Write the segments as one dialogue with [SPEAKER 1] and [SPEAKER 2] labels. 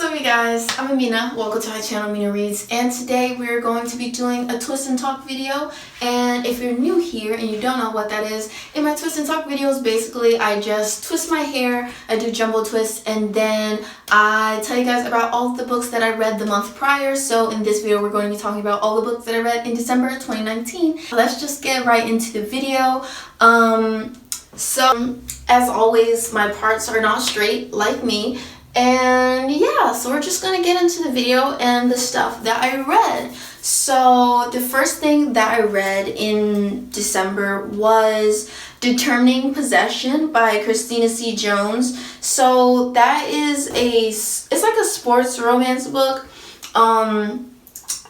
[SPEAKER 1] up you guys, I'm Amina, welcome to my channel Mina Reads, and today we're going to be doing a twist and talk video. And if you're new here and you don't know what that is, in my twist and talk videos basically I just twist my hair, I do jumbo twists, and then I tell you guys about all of the books that I read the month prior. So in this video we're going to be talking about all the books that I read in December 2019. Let's just get right into the video. So as always, my parts are not straight like me. And yeah, so we're just gonna get into the video and the stuff that I read. So the first thing that I read in December was Determining Possession by Christina C. Jones. So that is it's like a sports romance book.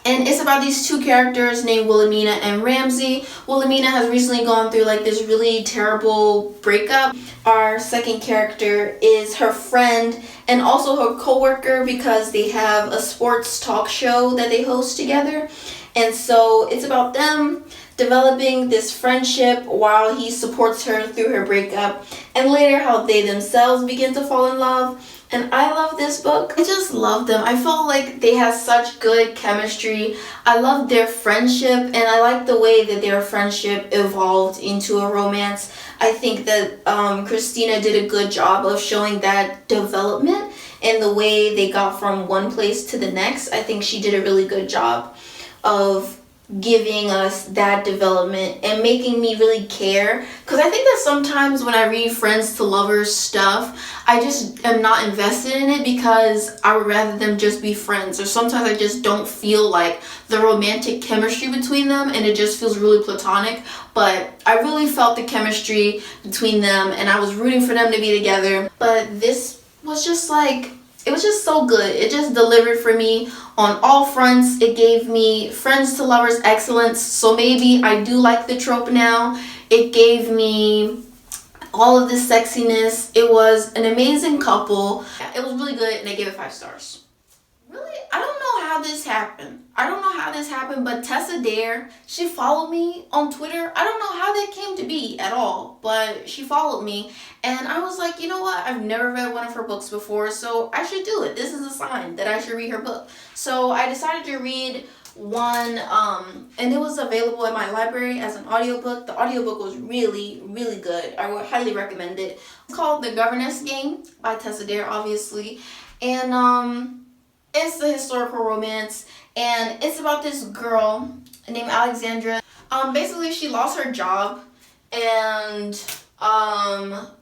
[SPEAKER 1] And it's about these two characters named Wilhelmina and Ramsey. Wilhelmina has recently gone through like this really terrible breakup. Our second character is her friend and also her co-worker because they have a sports talk show that they host together. And so it's about them developing this friendship while he supports her through her breakup, and later how they themselves begin to fall in love. And I love this book. I just love them. I felt like they had such good chemistry. I loved their friendship, and I like the way that their friendship evolved into a romance. I think that Christina did a good job of showing that development and the way they got from one place to the next. I think she did a really good job of giving us that development and making me really care, because I think that sometimes when I read friends to lovers stuff, I just am not invested in it because I would rather them just be friends, or sometimes I just don't feel like the romantic chemistry between them and it just feels really platonic. But I really felt the chemistry between them and I was rooting for them to be together. But this was just like, it was just so good. It just delivered for me on all fronts. It gave me friends to lovers excellence. So maybe I do like the trope now. It gave me all of this sexiness. It was an amazing couple. It was really good, and I gave it 5 stars. Really? I don't know how this happened. But Tessa Dare, she followed me on Twitter. I don't know how that came to be at all, but she followed me, and I was like, you know what? I've never read one of her books before, so I should do it. This is a sign that I should read her book. So I decided to read one, and it was available in my library as an audiobook. The audiobook was really, really good. I would highly recommend it. It's called The Governess Game by Tessa Dare, obviously, and it's a historical romance, and it's about this girl named Alexandra. Basically she lost her job, and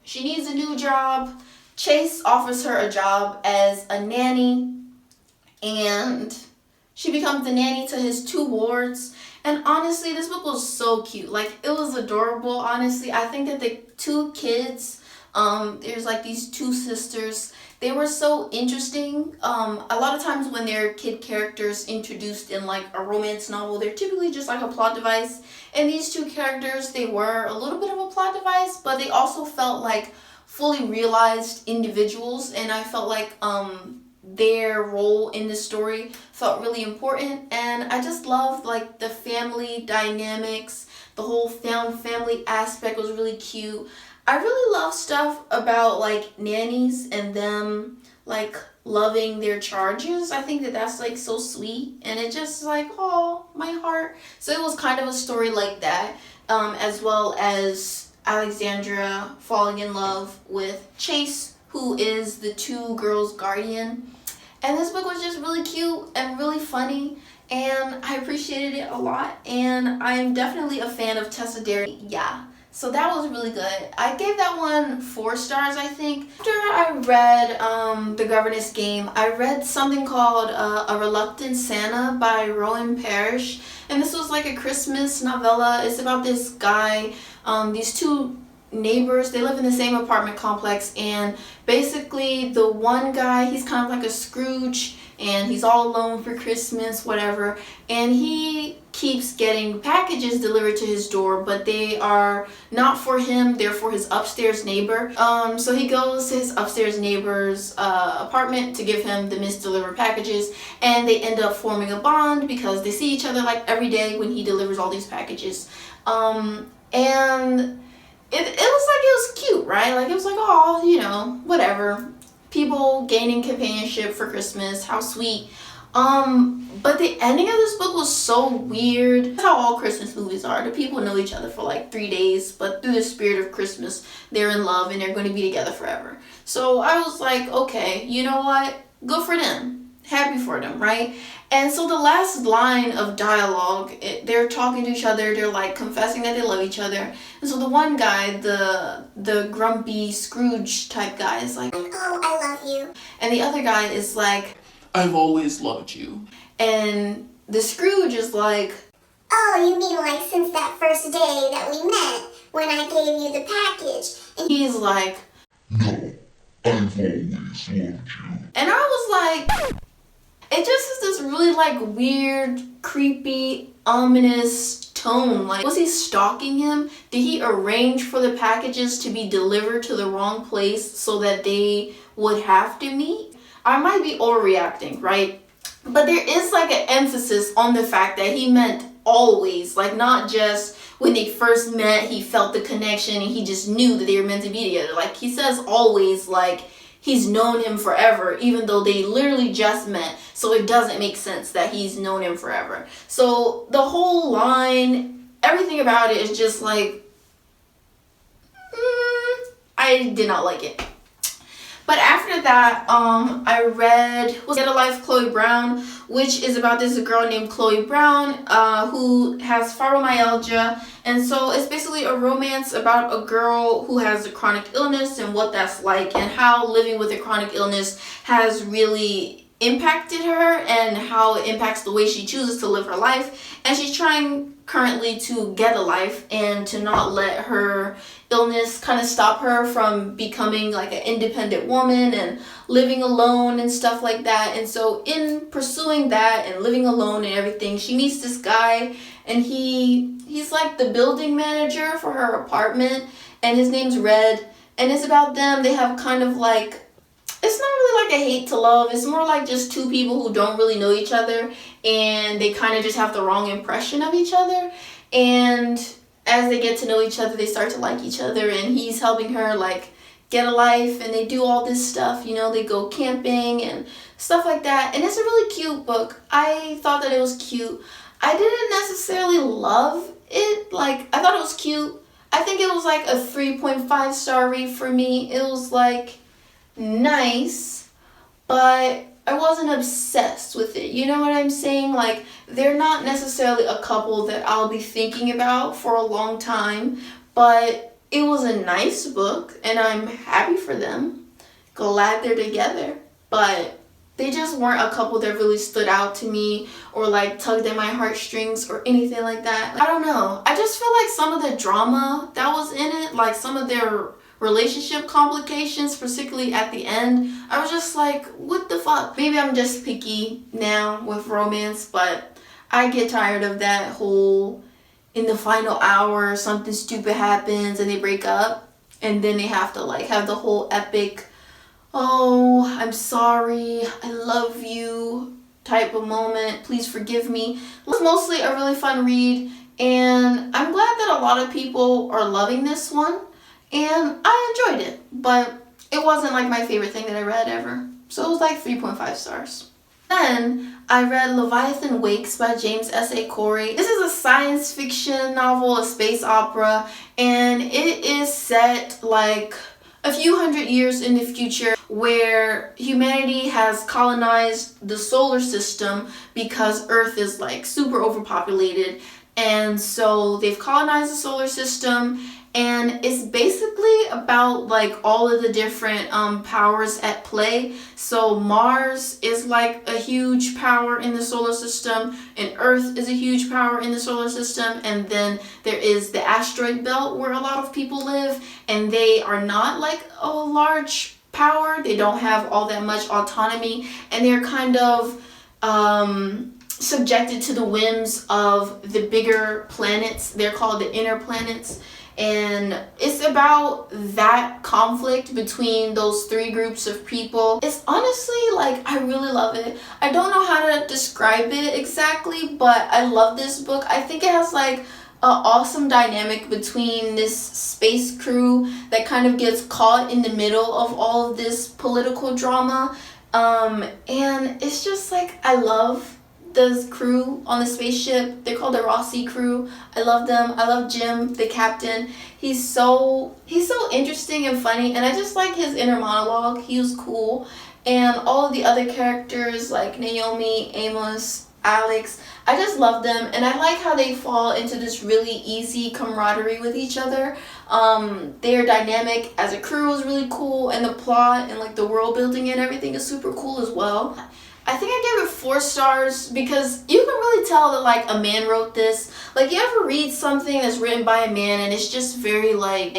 [SPEAKER 1] she needs a new job. Chase offers her a job as a nanny, and she becomes the nanny to his 2 wards. And honestly, this book was so cute. Like, it was adorable, honestly. I think that the 2 kids, there's like these 2 sisters, they were so interesting. A lot of times when there are kid characters introduced in like a romance novel, they're typically just like a plot device. And these 2 characters, they were a little bit of a plot device, but they also felt like fully realized individuals. And I felt like their role in the story felt really important. And I just loved like the family dynamics. The whole found family aspect was really cute. I really love stuff about like nannies and them like loving their charges. I think that that's like so sweet, and it just like, oh, my heart. So it was kind of a story like that, as well as Alexandra falling in love with Chase, who is the 2 girls' guardian. And this book was just really cute and really funny, and I appreciated it a lot, and I'm definitely a fan of Tessa Dare. Yeah. So that was really good. I gave that one 4 stars, I think. After I read The Governess Game, I read something called A Reluctant Santa by Rowan Parrish. And this was like a Christmas novella. It's about this guy, these 2 neighbors, they live in the same apartment complex, and basically the one guy, he's kind of like a Scrooge, and he's all alone for Christmas, whatever, and he keeps getting packages delivered to his door, but they are not for him, they're for his upstairs neighbor. So he goes to his upstairs neighbor's apartment to give him the misdelivered packages, and they end up forming a bond because they see each other like every day when he delivers all these packages. And it was like, it was cute, right? Like, it was like, oh, you know, whatever. people gaining companionship for Christmas. How sweet. But the ending of this book was so weird. That's how all Christmas movies are. The people know each other for like 3 days, but through the spirit of Christmas, they're in love and they're going to be together forever. So I was like, okay, you know what? Good for them. Happy for them, right? And so the last line of dialogue, they're talking to each other. They're like confessing that they love each other. And so the one guy, the grumpy Scrooge type guy, is like, oh, I love you. And the other guy is like, I've always loved you. And the Scrooge is like, oh, you mean like since that first day that we met when I gave you the package? And he's like, no, I've always loved you. And I was like, it just is this really like weird, creepy, ominous tone. Like, was he stalking him? Did he arrange for the packages to be delivered to the wrong place so that they would have to meet? I might be overreacting, right? But there is like an emphasis on the fact that he meant always, like not just when they first met, he felt the connection and he just knew that they were meant to be together. Like he says always, like he's known him forever, even though they literally just met. So it doesn't make sense that he's known him forever. So the whole line, everything about it is just like, I did not like it. But after that, I read Get a Life, Chloe Brown, which is about this girl named Chloe Brown who has fibromyalgia. And so it's basically a romance about a girl who has a chronic illness and what that's like and how living with a chronic illness has really impacted her and how it impacts the way she chooses to live her life. And she's trying currently to get a life and to not let her illness kind of stop her from becoming like an independent woman and living alone and stuff like that. And so in pursuing that and living alone and everything, she meets this guy and he's like the building manager for her apartment and his name's Red. And it's about them. They have kind of like, it's not really like a hate to love. It's more like just two people who don't really know each other and they kind of just have the wrong impression of each other. And as they get to know each other, they start to like each other and he's helping her like get a life and they do all this stuff, you know, they go camping and stuff like that. And it's a really cute book. I thought that it was cute. I didn't necessarily love it. Like, I thought it was cute. I think it was like a 3.5 star read for me. It was like nice, but I wasn't obsessed with it. You know what I'm saying? Like, they're not necessarily a couple that I'll be thinking about for a long time, but it was a nice book and I'm happy for them. Glad they're together, but they just weren't a couple that really stood out to me or like tugged at my heartstrings or anything like that. I don't know. I just feel like some of the drama that was in it, like some of their relationship complications, particularly at the end, I was just like, what the fuck? Maybe I'm just picky now with romance, but I get tired of that whole in the final hour something stupid happens and they break up and then they have to like have the whole epic, oh, I'm sorry, I love you type of moment, please forgive me. It was mostly a really fun read and I'm glad that a lot of people are loving this one. And I enjoyed it, but it wasn't like my favorite thing that I read ever. So it was like 3.5 stars. Then I read Leviathan Wakes by James S.A. Corey. This is a science fiction novel, a space opera, and it is set like a few hundred years in the future where humanity has colonized the solar system because Earth is like super overpopulated. And so they've colonized the solar system. And it's basically about like all of the different powers at play. So Mars is like a huge power in the solar system and Earth is a huge power in the solar system. And then there is the asteroid belt where a lot of people live and they are not like a large power. They don't have all that much autonomy and they're kind of subjected to the whims of the bigger planets. They're called the inner planets. And it's about that conflict between those three groups of people. It's honestly like, I really love it. I don't know how to describe it exactly, but I love this book. I think it has like awesome dynamic between this space crew that kind of gets caught in the middle of all of this political drama. And it's just like, I love the crew on the spaceship. They're called the Rossi crew. I love them. I love Jim, the captain. He's so interesting and funny, and I just like his inner monologue. He was cool. And all of the other characters like Naomi, Amos, Alex, I just love them, and I like how they fall into this really easy camaraderie with each other. Their dynamic as a crew is really cool, and the plot and like the world building and everything is super cool as well. I think I gave it 4 stars because you can really tell that like a man wrote this. Like, you ever read something that's written by a man and it's just very like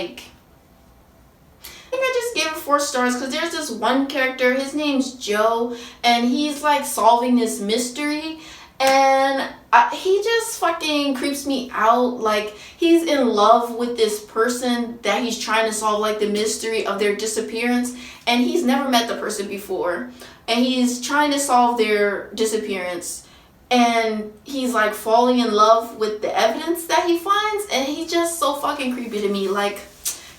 [SPEAKER 1] I think I just gave it 4 stars because there's this one character, his name's Joe, and he's like solving this mystery, and he just fucking creeps me out. Like, he's in love with this person that he's trying to solve like the mystery of their disappearance, and he's never met the person before, and he's trying to solve their disappearance, and he's like falling in love with the evidence that he finds, and he's just so fucking creepy to me. Like,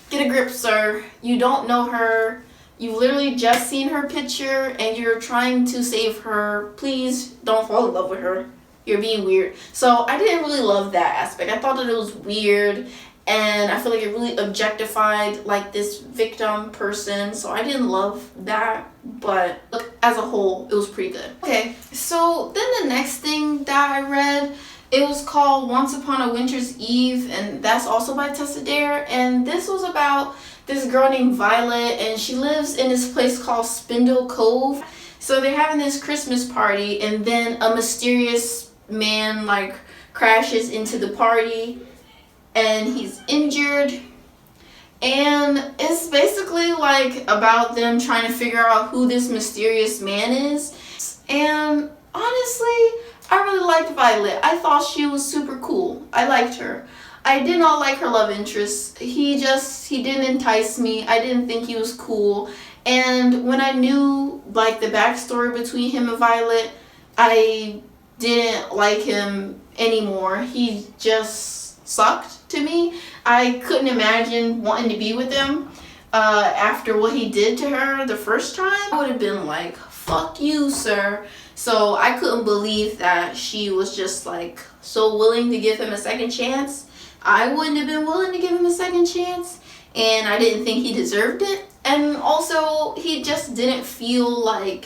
[SPEAKER 1] get a grip, sir. You don't know her. You've literally just seen her picture and you're trying to save her. Please don't fall in love with her. You're being weird. So I didn't really love that aspect. I thought that it was weird, and I feel like it really objectified like this victim person. So I didn't love that, but look, as a whole, it was pretty good. Okay, so then the next thing that I read, it was called Once Upon a Winter's Eve, and that's also by Tessa, and this was about this girl named Violet, and she lives in this place called Spindle Cove. So they're having this Christmas party, and then a mysterious man like crashes into the party, and he's injured, and it's basically like about them trying to figure out who this mysterious man is. And honestly, I really liked Violet. I thought she was super cool. I liked her. I did not like her love interest. He didn't entice me. I didn't think he was cool. And when I knew like the backstory between him and Violet, I didn't like him anymore. He just sucked to me. I couldn't imagine wanting to be with him after what he did to her the first time. I would have been like, fuck you, sir. So I couldn't believe that she was just like so willing to give him a second chance. I wouldn't have been willing to give him a second chance, and I didn't think he deserved it. And also, he just didn't feel like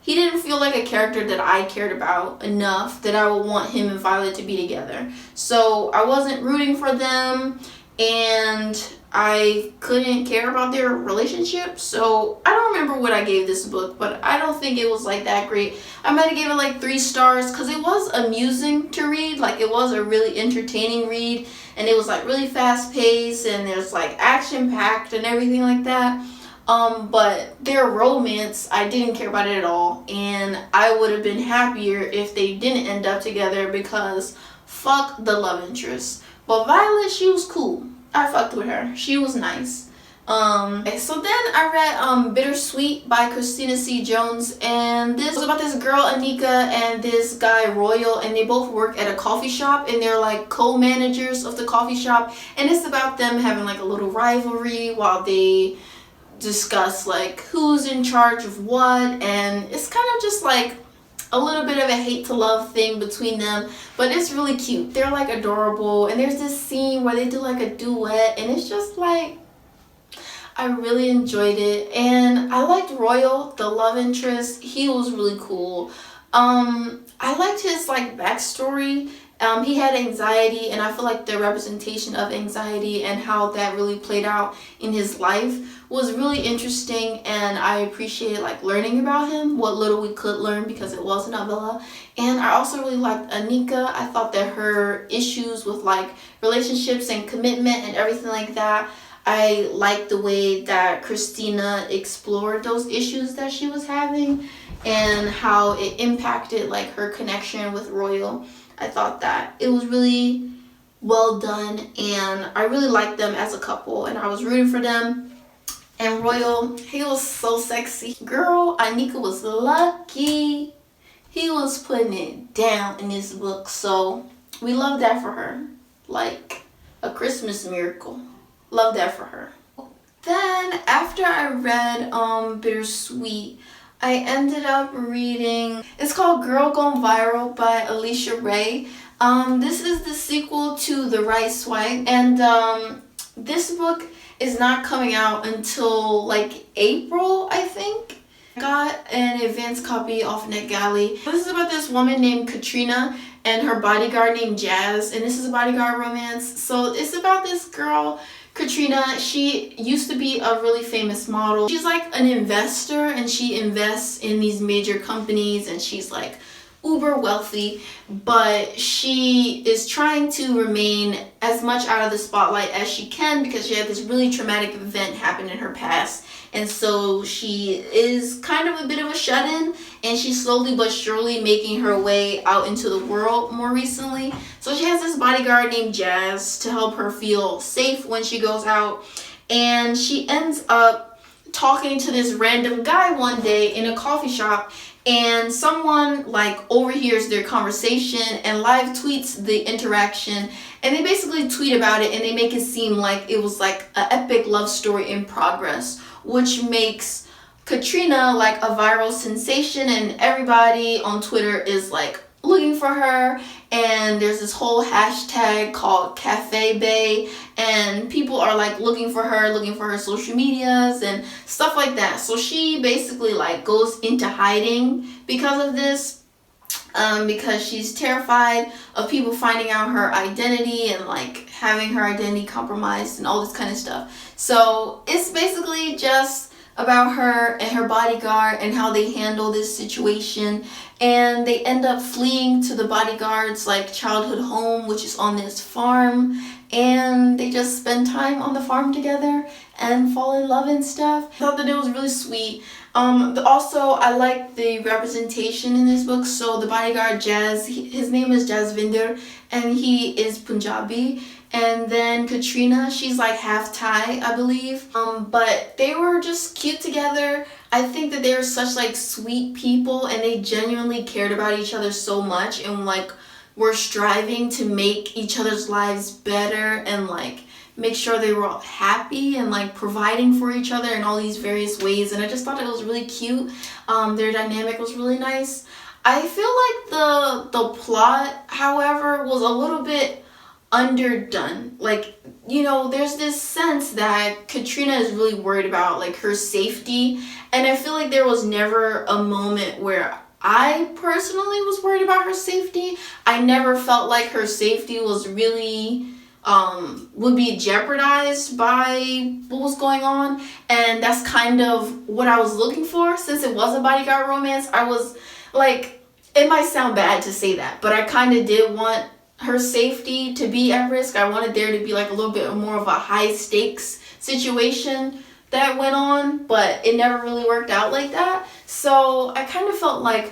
[SPEAKER 1] a character that I cared about enough that I would want him and Violet to be together. So I wasn't rooting for them, and I couldn't care about their relationship. So I don't remember what I gave this book, but I don't think it was like that great. I might have given it like 3 stars because it was amusing to read. Like, it was a really entertaining read, and it was like really fast paced, and there's like action packed and everything like that. But their romance, I didn't care about it at all, and I would have been happier if they didn't end up together because fuck the love interest. But Violet, she was cool. I fucked with her. She was nice. So then I read Bittersweet by Christina C. Jones, and this was about this girl Anika and this guy Royal, and they both work at a coffee shop, and they're like co-managers of the coffee shop, and it's about them having like a little rivalry while they discuss like who's in charge of what, and it's kind of just like a little bit of a hate to love thing between them, but it's really cute. They're like adorable, and there's this scene where they do like a duet, and it's just like, I really enjoyed it. And I liked Royal, the love interest. He was really cool. I liked his like backstory. He had anxiety, and I feel like the representation of anxiety and how that really played out in his life was really interesting, and I appreciated like learning about him, what little we could learn, because it was a novella. And I also really liked Anika. I thought that her issues with like relationships and commitment and everything like that, I liked the way that Christina explored those issues that she was having and how it impacted like her connection with Royal. I thought that it was really well done, and I really liked them as a couple, and I was rooting for them. And Royal, he was so sexy. Girl, Anika was lucky. He was putting it down in this book, so we love that for her. like a Christmas miracle. Love that for her. Then after I read Bittersweet, I ended up reading, it's called Girl Gone Viral by Alicia Ray. This is the sequel to The Right Swipe, and this book is not coming out until like April, I think. I got an advanced copy off NetGalley. This is about this woman named Katrina and her bodyguard named Jazz, and this is a bodyguard romance. So it's about this girl, Katrina. She used to be a really famous model. She's like an investor, and she invests in these major companies, and she's like uber wealthy, but she is trying to remain as much out of the spotlight as she can because she had this really traumatic event happen in her past. And so she is kind of a bit of a shut-in, and she's slowly but surely making her way out into the world more recently. So she has this bodyguard named Jazz to help her feel safe when she goes out, and she ends up talking to this random guy one day in a coffee shop, and someone like overhears their conversation and live tweets the interaction, and they basically tweet about it, and they make it seem like it was like an epic love story in progress, which makes Katrina like a viral sensation, and everybody on Twitter is like looking for her, and there's this whole hashtag called Cafe Bay, and people are like looking for her social medias and stuff like that. So she basically like goes into hiding because of this, because she's terrified of people finding out her identity and like having her identity compromised and all this kind of stuff. So it's basically just about her and her bodyguard and how they handle this situation, and they end up fleeing to the bodyguard's like childhood home, which is on this farm, and they just spend time on the farm together and fall in love and stuff. I thought that it was really sweet. Also, I like the representation in this book. So the bodyguard Jazz, his name is Jasvinder, and he is Punjabi. And then Katrina, she's like half Thai, I believe. But they were just cute together. I think that they were such like sweet people, and they genuinely cared about each other so much, and like were striving to make each other's lives better and like make sure they were all happy and like providing for each other in all these various ways. And I just thought it was really cute. Their dynamic was really nice. I feel like the plot, however, was a little bit underdone. Like, you know, there's this sense that Katrina is really worried about like her safety, and I feel like there was never a moment where I personally was worried about her safety. I never felt like her safety was really would be jeopardized by what was going on, and that's kind of what I was looking for. Since it was a bodyguard romance, I was like, it might sound bad to say that, but I kind of did want her safety to be at risk. I wanted there to be like a little bit more of a high stakes situation that went on, but it never really worked out like that. So I kind of felt like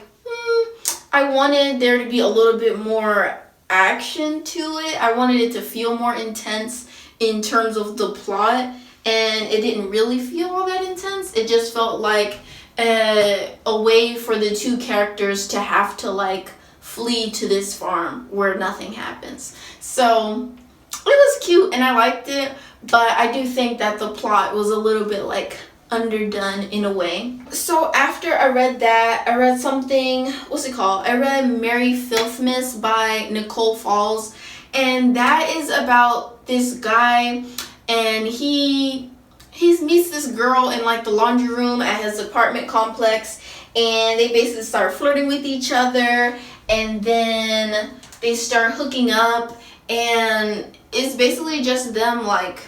[SPEAKER 1] I wanted there to be a little bit more action to it. I wanted it to feel more intense in terms of the plot, and it didn't really feel all that intense. It just felt like a way for the two characters to have to like flee to this farm where nothing happens. So it was cute and I liked it, but I do think that the plot was a little bit like underdone in a way. So after I read that, I read something, what's it called? I read Merry Filthmas by Nicole Falls, and that is about this guy, and he meets this girl in like the laundry room at his apartment complex, and they basically start flirting with each other, and then they start hooking up, and it's basically just them like,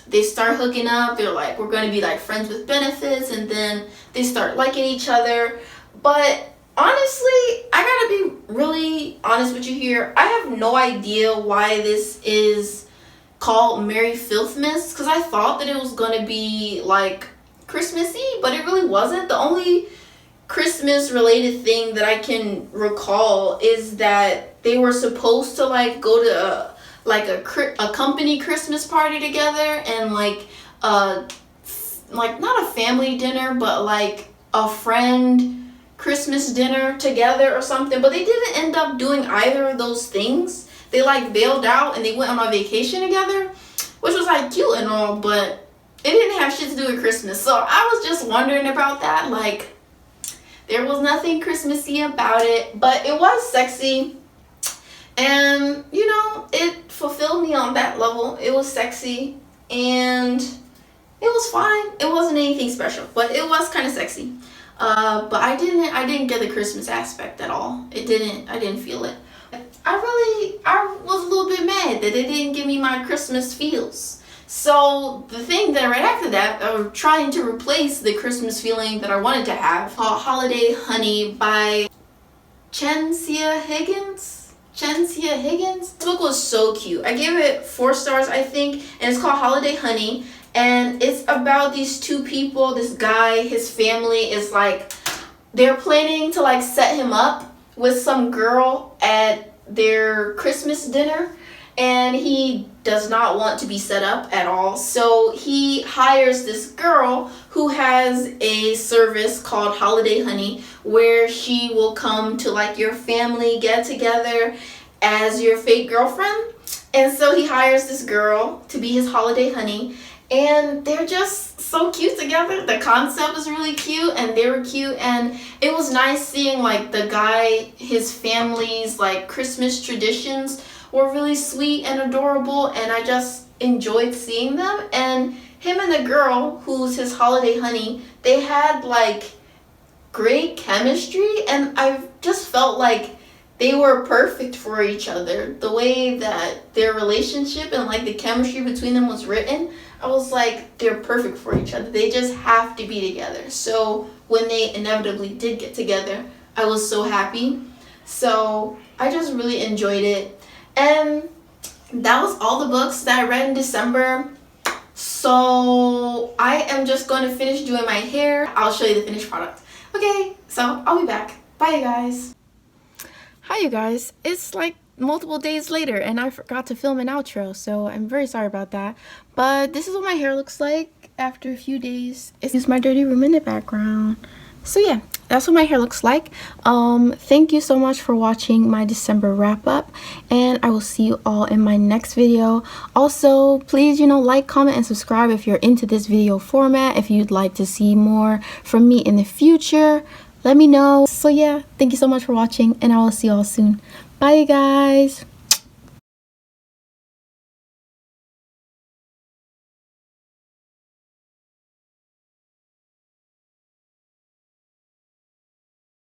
[SPEAKER 1] they start hooking up, they're like, we're going to be like friends with benefits, and then they start liking each other. But honestly, I gotta be really honest with you here, I have no idea why this is called Merry Filthmas, because I thought that it was going to be like Christmassy, but it really wasn't. The only Christmas related thing that I can recall is that they were supposed to like go to a company Christmas party together, and like not a family dinner, but like a friend Christmas dinner together or something. But they didn't end up doing either of those things. they like bailed out and they went on a vacation together, which was like cute and all, but it didn't have shit to do with Christmas. So I was just wondering about that. Like, there was nothing Christmassy about it, but it was sexy. And, you know, it fulfilled me on that level. It was sexy and it was fine. It wasn't anything special, but it was kind of sexy. But I didn't get the Christmas aspect at all. I didn't feel it. I was a little bit mad that it didn't give me my Christmas feels. So the thing that right after that, trying to replace the Christmas feeling that I wanted to have, called Holiday Honey by Chensia Higgins. This book was so cute. I gave it 4 stars, I think, and it's called Holiday Honey. And it's about these 2 people. This guy, his family is like, they're planning to like set him up with some girl at their Christmas dinner, and he does not want to be set up at all. So he hires this girl who has a service called Holiday Honey, where she will come to like your family get together as your fake girlfriend. And so he hires this girl to be his Holiday Honey, and they're just so cute together. The concept was really cute, and they were cute, and it was nice seeing like the guy, his family's like Christmas traditions were really sweet and adorable, and I just enjoyed seeing them. And him and the girl who's his Holiday Honey, they had like great chemistry, and I just felt like they were perfect for each other. The way that their relationship and like the chemistry between them was written, I was like, they're perfect for each other. They just have to be together. So when they inevitably did get together, I was so happy. So I just really enjoyed it. And that was all the books that I read in December. So I am just going to finish doing my hair. I'll show you the finished product. Okay, so I'll be back. Bye, you guys. Hi, you guys. It's like multiple days later and I forgot to film an outro, so I'm very sorry about that. But this is what my hair looks like after a few days. It's my dirty room in the background. So yeah, that's what my hair looks like. Thank you so much for watching my December wrap up, and I will see you all in my next video. Also, please, like, comment, and subscribe if you're into this video format. If you'd like to see more from me in the future, let me know. So yeah, thank you so much for watching, and I will see you all soon. Bye, you guys.